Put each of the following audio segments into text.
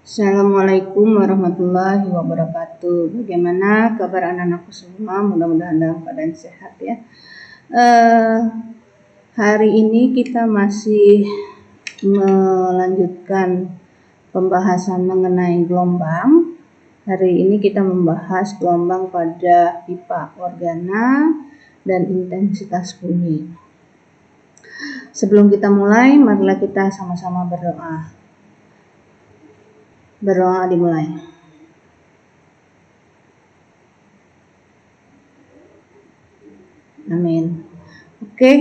Assalamualaikum warahmatullahi wabarakatuh. Bagaimana kabar anak-anakku semua? Mudah-mudahan dalam keadaan sehat ya. Hari ini kita masih melanjutkan pembahasan mengenai gelombang. Hari ini kita membahas gelombang pada pipa organa dan intensitas bunyi. Sebelum kita mulai, marilah kita sama-sama berdoa. Berdoa dimulai. Amin. Oke,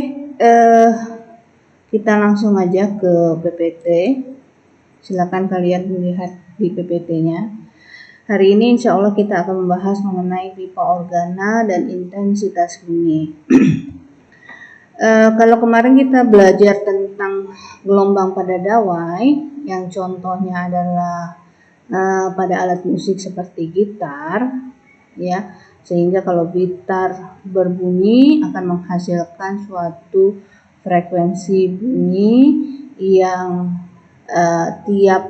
kita langsung aja ke PPT. Silakan kalian melihat di PPT-nya. Hari ini insya Allah kita akan membahas mengenai pipa organa dan intensitas bunyi. Kalau kemarin kita belajar tentang gelombang pada dawai, yang contohnya adalah pada alat musik seperti gitar, ya, sehingga kalau gitar berbunyi akan menghasilkan suatu frekuensi bunyi yang tiap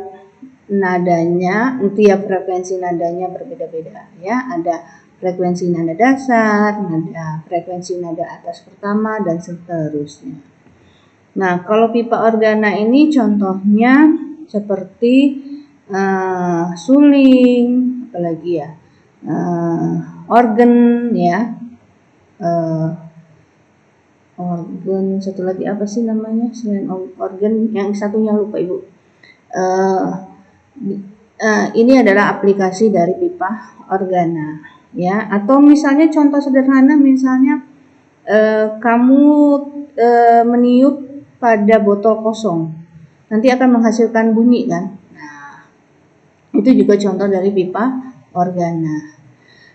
frekuensi nadanya berbeda-beda, ya. Ada frekuensi nada dasar, frekuensi nada atas pertama, dan seterusnya. Nah, kalau pipa organa ini contohnya seperti suling, apalagi ya, organ, ya, organ, satu lagi apa sih namanya selain organ, yang satunya lupa ibu. Ini adalah aplikasi dari pipa organa, ya. Atau misalnya contoh sederhana, misalnya kamu meniup pada botol kosong, nanti akan menghasilkan bunyi kan. Nah, itu juga contoh dari pipa organa.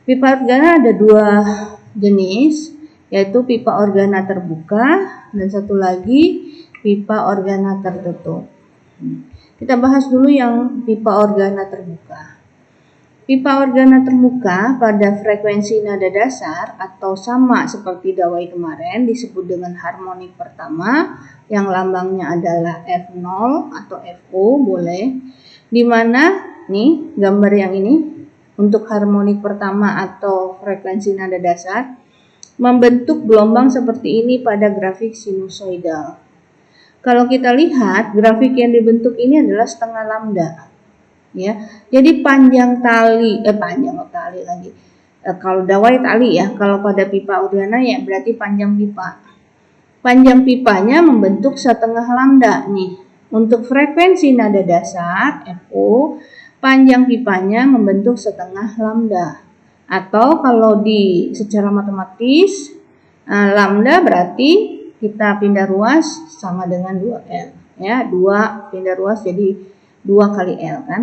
Pipa organa ada dua jenis, yaitu pipa organa terbuka dan satu lagi pipa organa tertutup. Kita bahas dulu yang pipa organa terbuka. Pipa organa terbuka pada frekuensi nada dasar atau sama seperti dawai kemarin disebut dengan harmonik pertama, yang lambangnya adalah F0 atau FO boleh. Dimana nih gambar yang ini untuk harmonik pertama atau frekuensi nada dasar membentuk gelombang seperti ini pada grafik sinusoidal. Kalau kita lihat grafik yang dibentuk ini adalah setengah lambda, ya. Jadi panjang tali lagi. Kalau dawai tali ya, kalau pada pipa organa ya berarti panjang pipa. Panjang pipanya membentuk setengah lambda nih. Untuk frekuensi nada dasar FO, panjang pipanya membentuk setengah lambda. Atau kalau secara matematis, lambda berarti kita pindah ruas sama dengan 2L, ya. 2 pindah ruas jadi 2 kali L kan.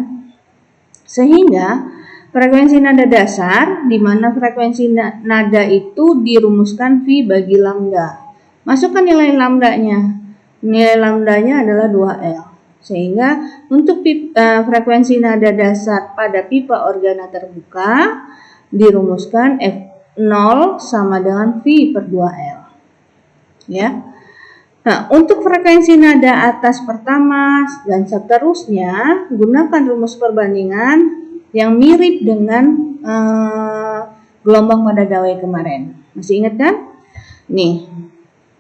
Sehingga frekuensi nada dasar, di mana frekuensi nada itu dirumuskan V bagi lambda. Masukkan nilai lambdanya. Nilai lambdanya adalah 2L. Sehingga untuk frekuensi nada dasar pada pipa organa terbuka dirumuskan F0 sama dengan V per 2L. Ya. Nah, untuk frekuensi nada atas pertama dan seterusnya, gunakan rumus perbandingan yang mirip dengan gelombang pada dawai kemarin. Masih ingat kan? Nih.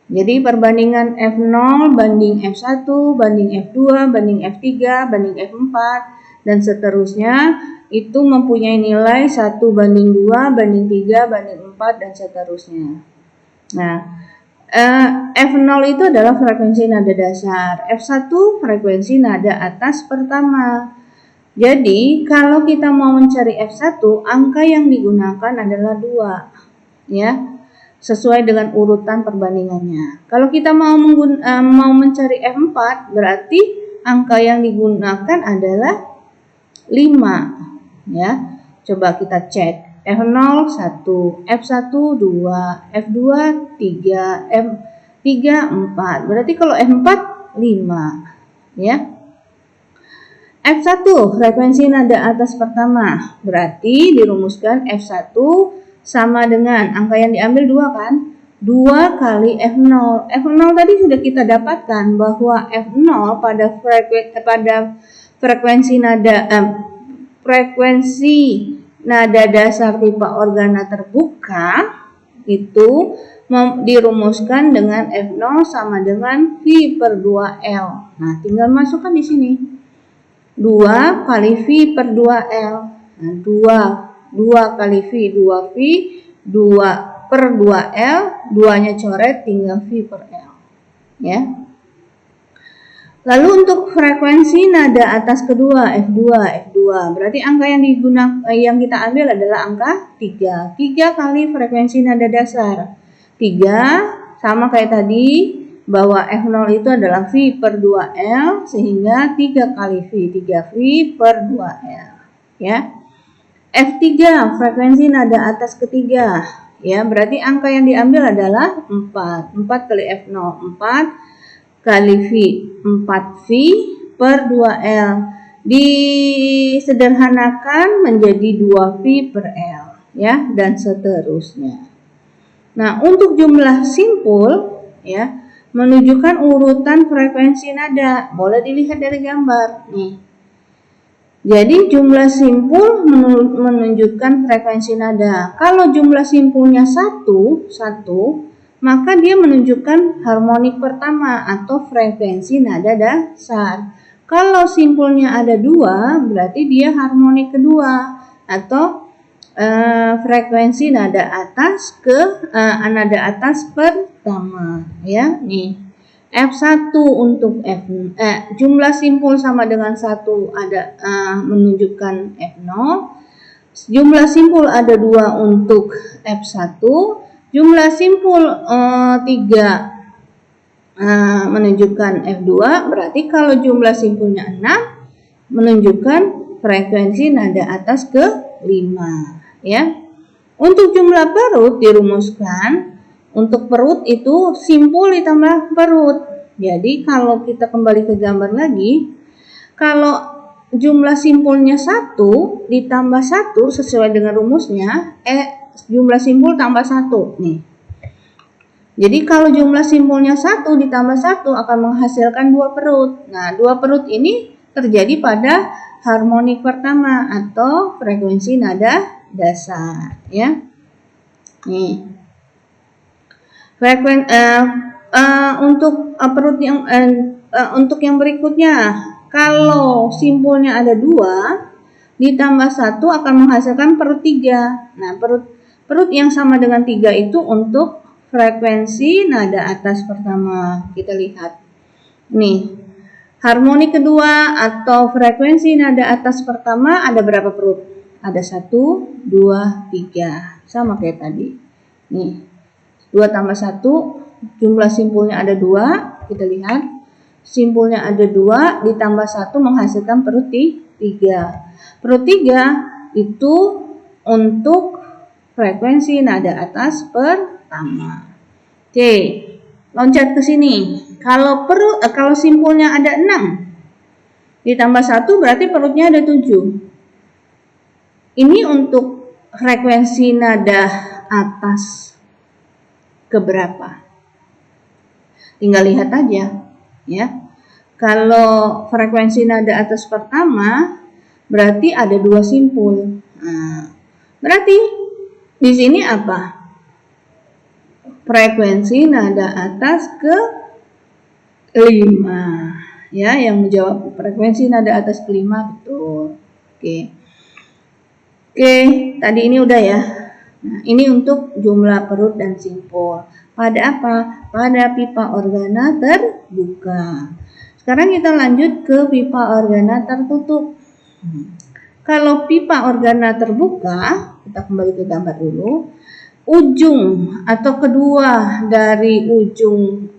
Jadi perbandingan F0 banding F1 banding F2 banding F3 banding F4 dan seterusnya itu mempunyai nilai 1 banding 2 banding 3 banding 4 dan seterusnya. Nah, F0 itu adalah frekuensi nada dasar, F1 frekuensi nada atas pertama. Jadi kalau kita mau mencari F1, angka yang digunakan adalah 2, ya, sesuai dengan urutan perbandingannya. Kalau kita mau mencari F4, berarti angka yang digunakan adalah 5, ya. Coba kita cek. F0 1, F1 2, F2 3, F3 4. Berarti kalau F4 5, ya. F1 frekuensi nada atas pertama, berarti dirumuskan F1 sama dengan angka yang diambil 2 kan? 2 kali F0. F0 tadi sudah kita dapatkan bahwa F0 pada frekuensi nada dasar pipa organa terbuka itu dirumuskan dengan F0 sama dengan V per 2L. Nah, tinggal masukkan di sini. 2 kali V per 2L. Nah, 2 kali V, 2V, 2 per 2L, 2-nya coret, tinggal V per L. Ya. Lalu untuk frekuensi nada atas kedua F2, berarti angka yang kita ambil adalah angka 3. 3 kali frekuensi nada dasar. 3 sama kayak tadi bahwa F0 itu adalah V per 2L, sehingga 3 kali V, 3V per 2L. Ya. F3 frekuensi nada atas ketiga. Ya, berarti angka yang diambil adalah 4. 4 kali F0, 4 kali V, 4V per 2L. Disederhanakan menjadi 2V per L, ya, dan seterusnya. Nah, untuk jumlah simpul, ya, menunjukkan urutan frekuensi nada. Boleh dilihat dari gambar, nih. Jadi jumlah simpul menunjukkan frekuensi nada. Kalau jumlah simpulnya 1, maka dia menunjukkan harmonik pertama atau frekuensi nada dasar. Kalau simpulnya ada 2, berarti dia harmonik kedua atau frekuensi nada atas nada atas pertama. Ya, nih. F1 untuk jumlah simpul sama dengan 1 ada menunjukkan F0. Jumlah simpul ada 2 untuk F1. Jumlah simpul 3 menunjukkan F2, berarti kalau jumlah simpulnya 6 menunjukkan frekuensi nada atas ke 5, ya. Untuk jumlah perut dirumuskan, untuk perut itu simpul ditambah perut. Jadi kalau kita kembali ke gambar lagi, kalau jumlah simpulnya 1 ditambah 1 sesuai dengan rumusnya, jumlah simpul tambah 1 nih. Jadi kalau jumlah simpulnya 1 ditambah 1 akan menghasilkan 2 perut. Nah, 2 perut ini terjadi pada harmonik pertama atau frekuensi nada dasar, ya. Nih. Untuk perut untuk yang berikutnya, kalau simpulnya ada 2 ditambah 1 akan menghasilkan perut 3. Nah, perut yang sama dengan 3 itu untuk frekuensi nada atas pertama. Kita lihat. Nih, harmonik kedua atau frekuensi nada atas pertama ada berapa perut? Ada 1, 2, 3. Sama kayak tadi. Nih, 2 tambah 1, jumlah simpulnya ada 2. Kita lihat. Simpulnya ada 2 ditambah 1 menghasilkan perut 3. Perut 3 itu untuk frekuensi nada atas pertama. Oke, loncat ke sini. Kalau simpulnya ada 6 ditambah 1 berarti perutnya ada 7. Ini untuk frekuensi nada atas keberapa? Tinggal lihat aja, ya. Kalau frekuensi nada atas pertama berarti ada 2 simpul. Nah, berarti di sini apa? Frekuensi nada atas ke 5. Ya, yang menjawab frekuensi nada atas ke 5 betul. Oke, tadi ini udah ya. Nah, ini untuk jumlah perut dan simpul. Pada apa? Pada pipa organa terbuka. Sekarang kita lanjut ke pipa organa tertutup. Kalau pipa organa terbuka, kita kembali ke gambar dulu. Ujung atau kedua dari ujung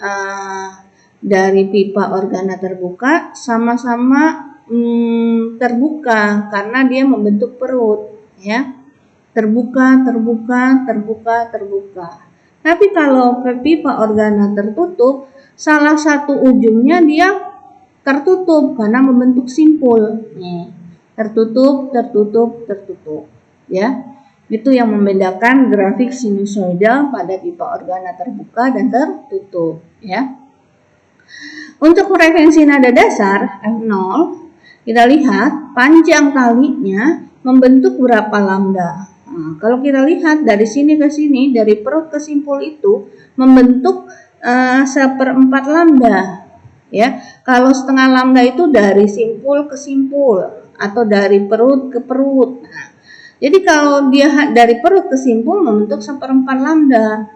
dari pipa organa terbuka sama-sama terbuka karena dia membentuk perut, ya. Terbuka. Tapi kalau pipa organa tertutup, salah satu ujungnya dia tertutup karena membentuk simpul. Nih, tertutup, ya. Itu yang membedakan grafik sinusoidal pada pipa organa terbuka dan tertutup, ya. Untuk frekuensi nada dasar F0 kita lihat panjang talinya membentuk berapa lambda. Nah, kalau kita lihat dari sini ke sini, dari perut ke simpul itu membentuk 1/4 lambda. Ya, kalau setengah lambda itu dari simpul ke simpul atau dari perut ke perut. Nah, jadi kalau dia dari perut ke simpul membentuk 1/4 lambda.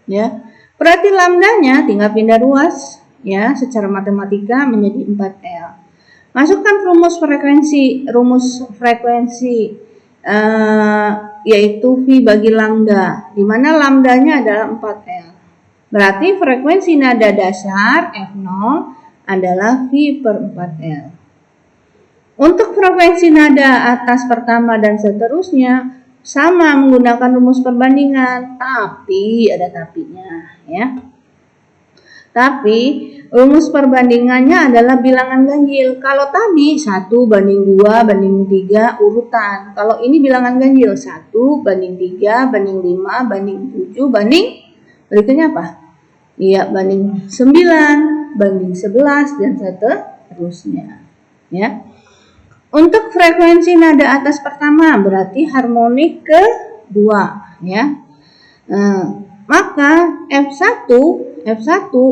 Ya, berarti lambdanya tinggal pindah ruas ya secara matematika menjadi 4L. Masukkan rumus frekuensi yaitu V bagi lambda, di mana lambdanya adalah 4L. Berarti frekuensi nada dasar F0 adalah V/4L. Untuk frekuensi nada atas pertama dan seterusnya sama menggunakan rumus perbandingan, tapi ada tapinya ya. Tapi rumus perbandingannya adalah bilangan ganjil. Kalau tadi 1/2/3 urutan. Kalau ini bilangan ganjil 1/3/5/7 berikutnya apa? Iya, banding 9, banding 11 dan seterusnya. Ya. Untuk frekuensi nada atas pertama berarti harmonik kedua ya. Maka F1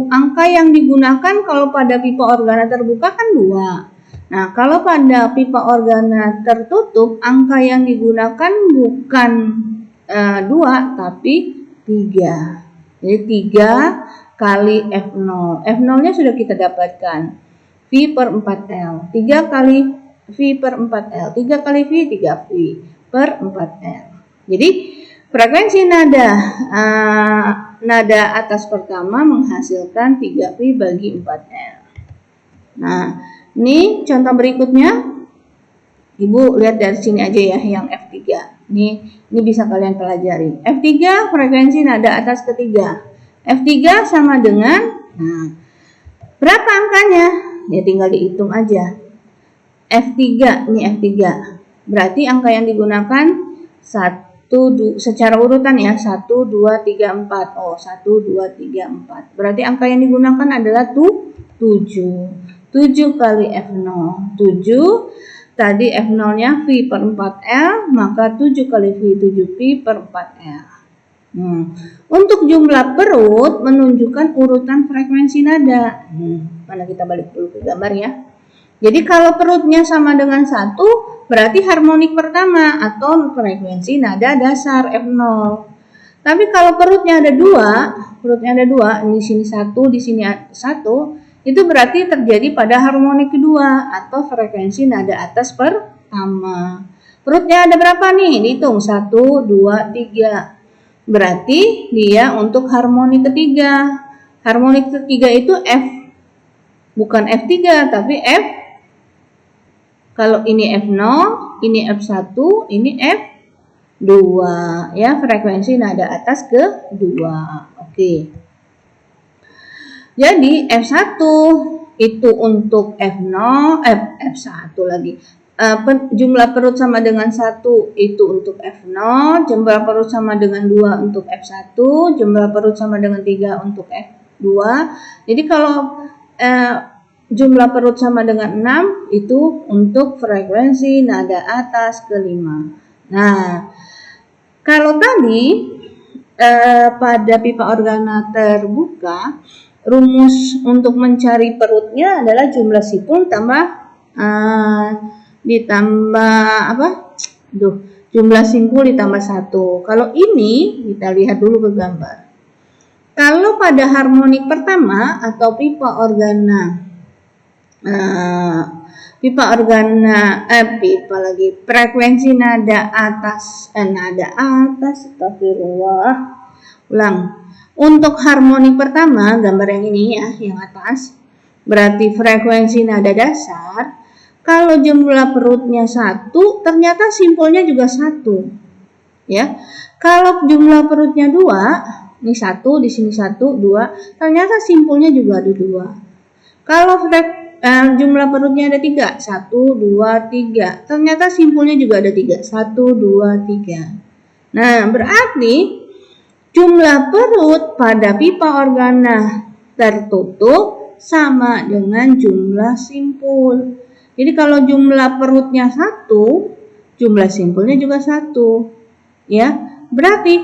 angka yang digunakan kalau pada pipa organa terbuka kan 2. Nah, kalau pada pipa organa tertutup angka yang digunakan bukan 2 tapi 3. Jadi 3 kali F0. F0-nya sudah kita dapatkan. V/4L. 3 kali V/4L. 3 kali V, 3V/4L. Jadi frekuensi nada atas pertama menghasilkan 3V/4L. Nah, ini contoh berikutnya. Ibu lihat dari sini aja ya yang F3. Ini bisa kalian pelajari. F3 frekuensi nada atas ketiga. F3 sama dengan berapa angkanya? Ya tinggal dihitung aja. F3, ini F3. Berarti angka yang digunakan secara urutan ya, 1, 2, 3, 4. Oh, 1, 2, 3, 4. Berarti angka yang digunakan adalah 7. 7 kali F0. 7, tadi F0-nya V/4L, maka 7 kali V, 7V/4L. Untuk jumlah perut menunjukkan urutan frekuensi nada. Mana kita balik dulu ke gambar ya. Jadi kalau perutnya sama dengan 1, berarti harmonik pertama atau frekuensi nada dasar F0. Tapi kalau perutnya ada 2, di sini 1, di sini 1, itu berarti terjadi pada harmonik kedua atau frekuensi nada atas pertama. Perutnya ada berapa nih? Dihitung 1, 2, 3. Berarti dia untuk harmonik ketiga. Harmonik ketiga itu F, bukan F3 tapi F. Kalau ini F0, ini F1, ini F2 ya, frekuensi nada atas kedua. Oke. Jadi F1 itu untuk F0, F1 lagi. Jumlah perut sama dengan 1 itu untuk F0, jumlah perut sama dengan 2 untuk F1, jumlah perut sama dengan 3 untuk F2. Jadi kalau jumlah perut sama dengan 6 itu untuk frekuensi nada atas kelima. Nah, kalau tadi pada pipa organa terbuka, rumus untuk mencari perutnya adalah jumlah simpul jumlah simpul ditambah 1. Kalau ini kita lihat dulu ke gambar. Kalau pada harmonik pertama atau pipa organa frekuensi nada atas astagfirullah. Untuk harmonik pertama, gambar yang ini ya, yang atas, berarti frekuensi nada dasar. Kalau jumlah perutnya 1, ternyata simpulnya juga 1. Ya. Kalau jumlah perutnya 2, ini 1, di sini 1, 2, ternyata simpulnya juga ada 2. Kalau jumlah perutnya ada 3, 1, 2, 3. Ternyata simpulnya juga ada 3, 1, 2, 3. Nah, berarti jumlah perut pada pipa organa tertutup sama dengan jumlah simpul. Jadi kalau jumlah perutnya 1, jumlah simpulnya juga 1. Ya, berarti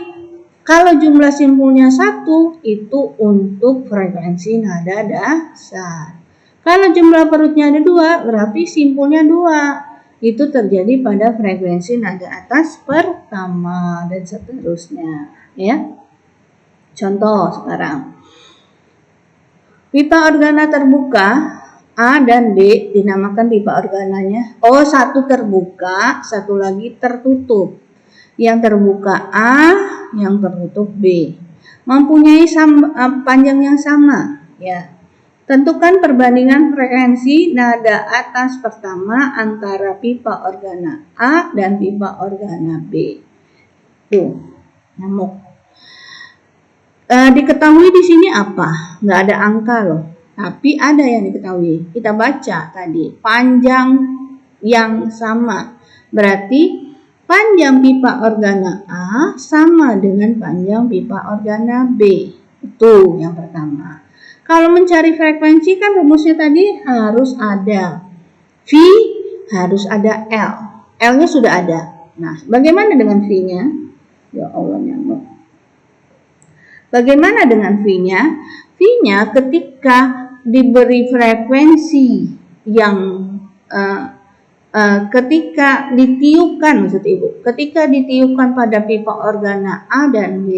kalau jumlah simpulnya 1 itu untuk frekuensi nada dasar. Kalau jumlah perutnya ada 2, berarti simpulnya 2. Itu terjadi pada frekuensi nada atas pertama dan seterusnya, ya. Contoh sekarang. Pipa organa terbuka A dan B dinamakan pipa organanya. Oh, satu terbuka, satu lagi tertutup. Yang terbuka A, yang tertutup B. Mempunyai panjang yang sama, ya. Tentukan perbandingan frekuensi nada atas pertama antara pipa organa A dan pipa organa B. Tuh, nyamuk. Diketahui di sini apa? Nggak ada angka loh, tapi ada yang diketahui. Kita baca tadi, panjang yang sama. Berarti panjang pipa organa A sama dengan panjang pipa organa B. Itu yang pertama. Kalau mencari frekuensi kan rumusnya tadi harus ada V, harus ada L. L-nya sudah ada. Nah, bagaimana dengan V-nya? Ya Allah, nyamuk. Bagaimana dengan V-nya? V-nya ketika diberi frekuensi yang ketika ditiupkan, maksud Ibu, ketika ditiupkan pada pipa organa A dan B,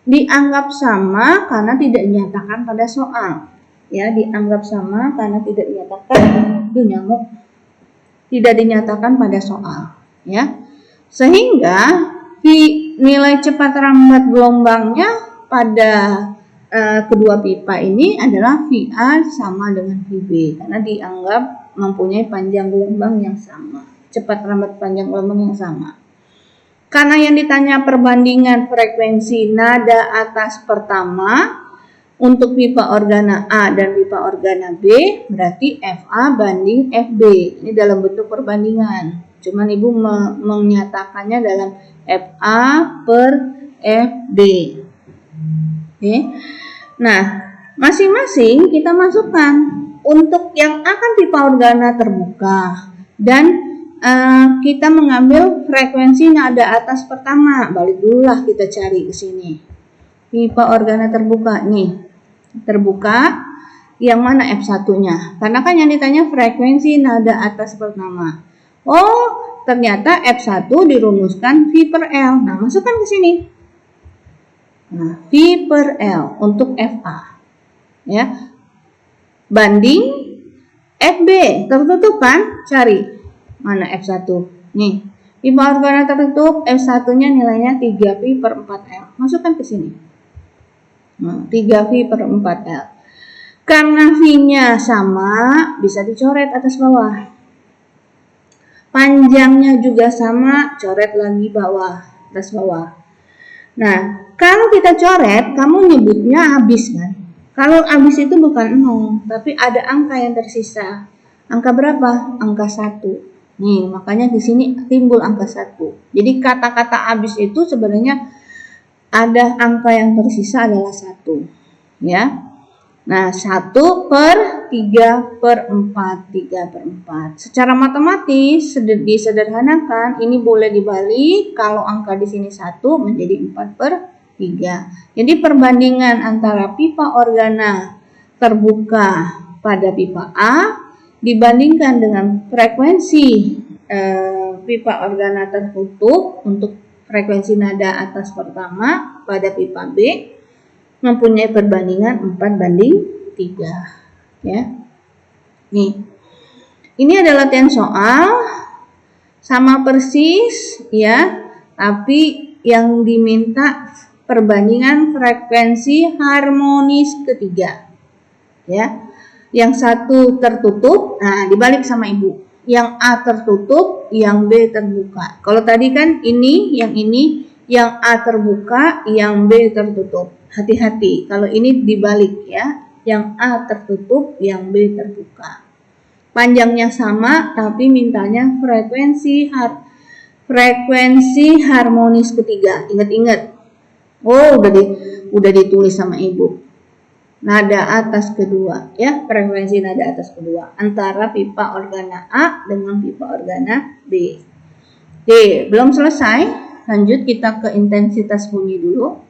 dianggap sama karena tidak dinyatakan pada soal. Ya, dianggap sama karena tidak dinyatakan tidak dinyatakan pada soal, ya. Sehingga nilai cepat lambat gelombangnya pada kedua pipa ini adalah VA sama dengan VB karena dianggap mempunyai panjang gelombang yang sama, cepat lambat panjang gelombang yang sama. Karena yang ditanya perbandingan frekuensi nada atas pertama untuk pipa organa A dan pipa organa B, berarti FA banding FB. Ini dalam bentuk perbandingan. Cuman Ibu menyatakannya dalam FA per FB. Oke. Nah, masing-masing kita masukkan untuk yang akan pipa organa terbuka dan kita mengambil frekuensi nada atas pertama. Balik dulu lah kita cari ke sini. Pipa organa terbuka nih. Terbuka yang mana F1-nya? Karena kan yang ditanya frekuensi nada atas pertama. Oh, ternyata F1 dirumuskan V per L. Nah, masukkan ke sini. Nah, V per L untuk FA. Ya. Banding FB. Tertutup kan? Cari. Mana F1? Nih, pipa organa tertutup F1-nya nilainya 3V per 4L. Masukkan ke sini. Nah, 3V per 4L. Karena V-nya sama, bisa dicoret atas bawah. Panjangnya juga sama, coret lagi bawah, atas bawah. Nah, kalau kita coret, kamu nyebutnya habis kan? Kalau habis itu bukan 0, tapi ada angka yang tersisa. Angka berapa? Angka 1. Nih, makanya di sini timbul angka 1. Jadi kata-kata habis itu sebenarnya ada angka yang tersisa adalah 1. Ya. Nah, 1 per 3 per 4, 3 per 4. Secara matematis disederhanakan, ini boleh dibalik kalau angka di sini 1 menjadi 4 per 3. Jadi perbandingan antara pipa organa terbuka pada pipa A dibandingkan dengan frekuensi pipa organa tertutup untuk frekuensi nada atas pertama pada pipa B mempunyai perbandingan 4 banding 3. Ya. Nih. Ini adalah latihan soal sama persis ya, tapi yang diminta perbandingan frekuensi harmonis ketiga. Ya. Yang satu tertutup, nah dibalik sama Ibu. Yang A tertutup, yang B terbuka. Kalau tadi kan yang A terbuka, yang B tertutup. Hati-hati, kalau ini dibalik ya. Yang A tertutup, yang B terbuka. Panjangnya sama, tapi mintanya frekuensi harmonis ketiga. Ingat-ingat. Oh, udah ditulis sama Ibu. nada atas kedua, ya, frekuensi nada atas kedua antara pipa organa A dengan pipa organa B. Oke, belum selesai. Lanjut kita ke intensitas bunyi dulu.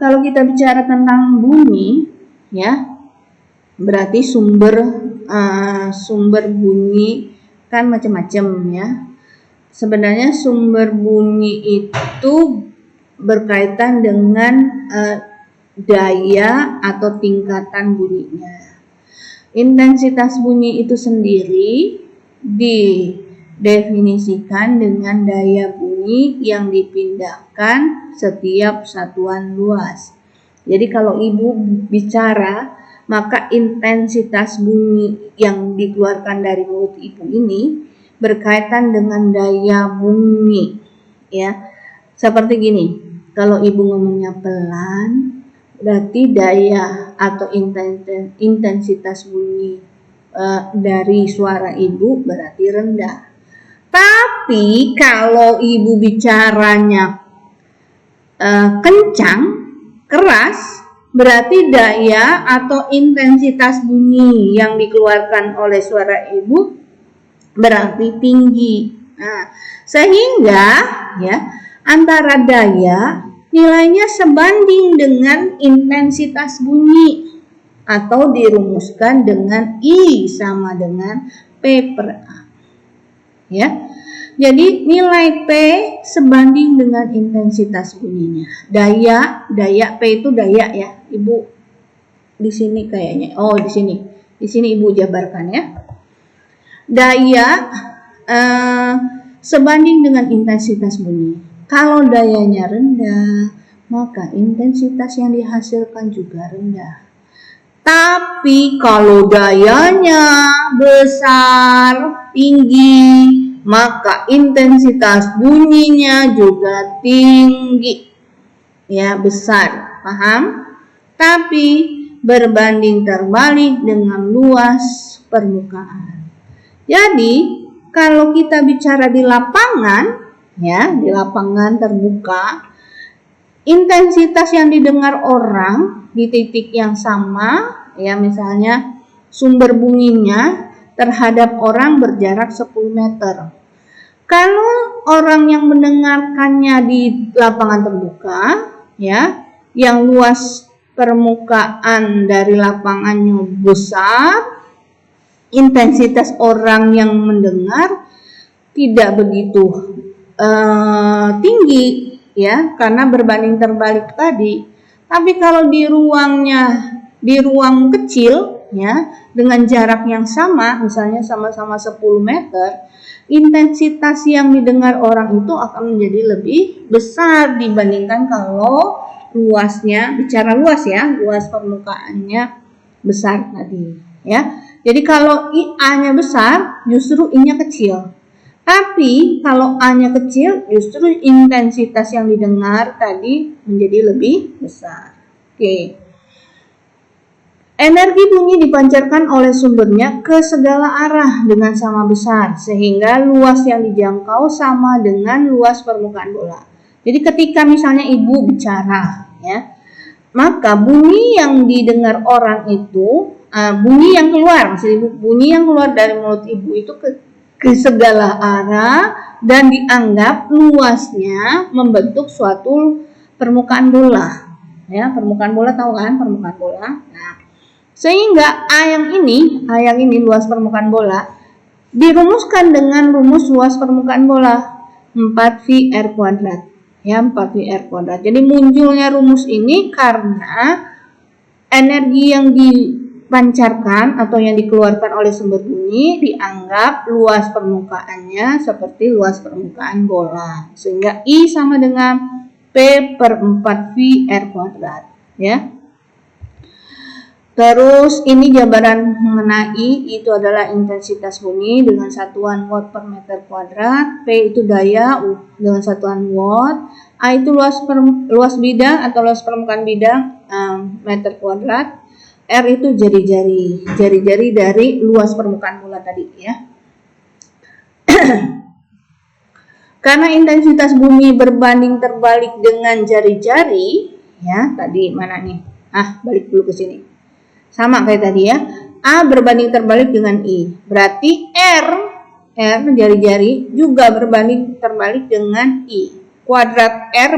Kalau kita bicara tentang bunyi, ya, berarti sumber bunyi kan macam-macam, ya. Sebenarnya sumber bunyi itu berkaitan dengan daya atau tingkatan bunyinya. Intensitas bunyi itu sendiri didefinisikan dengan daya bunyi yang dipindahkan setiap satuan luas. Jadi kalau ibu bicara, maka intensitas bunyi yang dikeluarkan dari mulut ibu ini berkaitan dengan daya bunyi, ya. Seperti gini, kalau ibu ngomongnya pelan, berarti daya atau intensitas bunyi dari suara ibu berarti rendah. Tapi kalau ibu bicaranya kencang, keras, berarti daya atau intensitas bunyi yang dikeluarkan oleh suara ibu berarti tinggi. Nah, sehingga, ya, antara daya nilainya sebanding dengan intensitas bunyi atau dirumuskan dengan I sama dengan P per A. Ya. Jadi nilai P sebanding dengan intensitas bunyinya. Daya P itu daya, ya. Ibu di sini kayaknya. Oh, di sini. Di sini Ibu jabarkan, ya. Daya sebanding dengan intensitas bunyi. Kalau dayanya rendah, maka intensitas yang dihasilkan juga rendah. Tapi kalau dayanya besar, tinggi, maka intensitas bunyinya juga tinggi, ya, besar, paham? Tapi berbanding terbalik dengan luas permukaan. Jadi kalau kita bicara di lapangan, ya, di lapangan terbuka, intensitas yang didengar orang di titik yang sama, ya, misalnya sumber bunyinya terhadap orang berjarak 10 meter. Kalau orang yang mendengarkannya di lapangan terbuka, ya, yang luas permukaan dari lapangannya besar, intensitas orang yang mendengar tidak begitu tinggi, ya, karena berbanding terbalik tadi. Tapi kalau di ruang kecil, ya, dengan jarak yang sama, misalnya sama-sama 10 meter, intensitas yang didengar orang itu akan menjadi lebih besar dibandingkan kalau luasnya, bicara luas, ya, luas permukaannya besar tadi, ya. Jadi kalau A-nya besar, justru I-nya kecil. Tapi kalau A-nya kecil, justru intensitas yang didengar tadi menjadi lebih besar. Oke. Energi bunyi dipancarkan oleh sumbernya ke segala arah dengan sama besar, sehingga luas yang dijangkau sama dengan luas permukaan bola. Jadi ketika misalnya ibu bicara, ya, maka bunyi yang didengar orang itu, bunyi yang keluar dari mulut ibu itu ke segala arah dan dianggap luasnya membentuk suatu permukaan bola, ya. Permukaan bola, tahu kan permukaan bola? Nah, sehingga A yang ini luas permukaan bola dirumuskan dengan rumus luas permukaan bola 4πr², ya, 4πr². Jadi munculnya rumus ini karena energi yang dipancarkan atau yang dikeluarkan oleh sumber bunyi dianggap luas permukaannya seperti luas permukaan bola, sehingga I sama dengan P per 4πr², ya. Terus ini jabaran mengenai itu adalah intensitas bunyi dengan satuan watt per meter kuadrat, P itu daya dengan satuan watt, A itu luas bidang atau luas permukaan bidang meter kuadrat, R itu jari-jari dari luas permukaan bola tadi, ya. Karena intensitas bunyi berbanding terbalik dengan jari-jari, Ya, tadi mana nih? Balik dulu ke sini. Sama kayak tadi ya. A berbanding terbalik dengan I. Berarti R jari-jari juga berbanding terbalik dengan I. Kuadrat R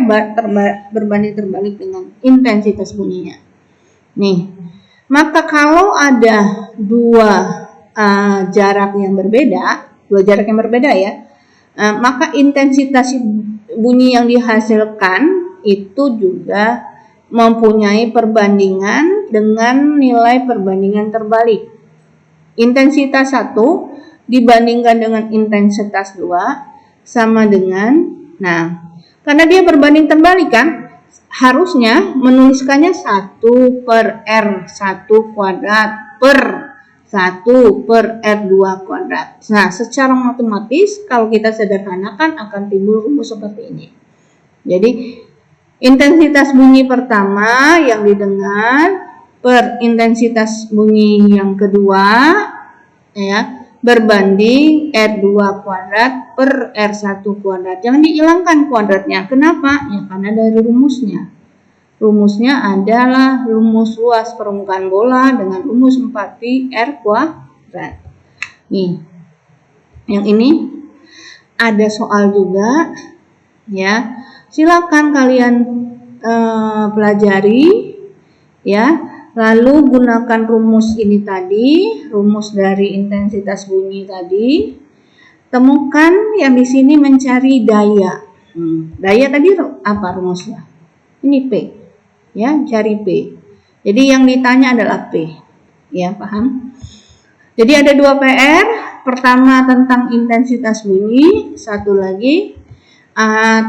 berbanding terbalik dengan intensitas bunyinya. Nih, maka kalau ada dua jarak yang berbeda ya, maka intensitas bunyi yang dihasilkan itu juga mempunyai perbandingan dengan nilai perbandingan terbalik. Intensitas 1 dibandingkan dengan intensitas 2 sama dengan, karena dia berbanding terbalik kan, harusnya menuliskannya 1 per R1 kuadrat per 1 per R2 kuadrat. Nah, secara matematis kalau kita sederhanakan akan timbul rumus seperti ini. Jadi intensitas bunyi pertama yang didengar per intensitas bunyi yang kedua ya berbanding R2 kuadrat per R1 kuadrat. Jangan dihilangkan kuadratnya. Kenapa? Ya karena dari rumusnya. Rumusnya adalah rumus luas permukaan bola dengan rumus 4pi R kuadrat. Nih, yang ini ada soal juga ya. Silakan kalian pelajari ya, lalu gunakan rumus ini tadi, rumus dari intensitas bunyi tadi. Temukan yang di sini mencari daya. Daya tadi apa rumusnya? Ini P. Ya, cari P. Jadi yang ditanya adalah P. Ya, paham? Jadi ada 2 PR. Pertama tentang intensitas bunyi, satu lagi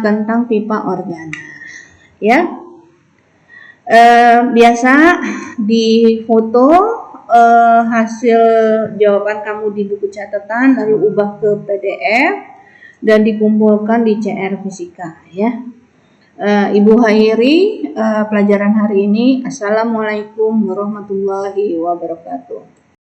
tentang pipa organa. Ya, biasa di foto hasil jawaban kamu di buku catatan, lalu ubah ke PDF dan dikumpulkan di CR Fisika. Ya, Ibu Hairi, pelajaran hari ini. Assalamualaikum warahmatullahi wabarakatuh.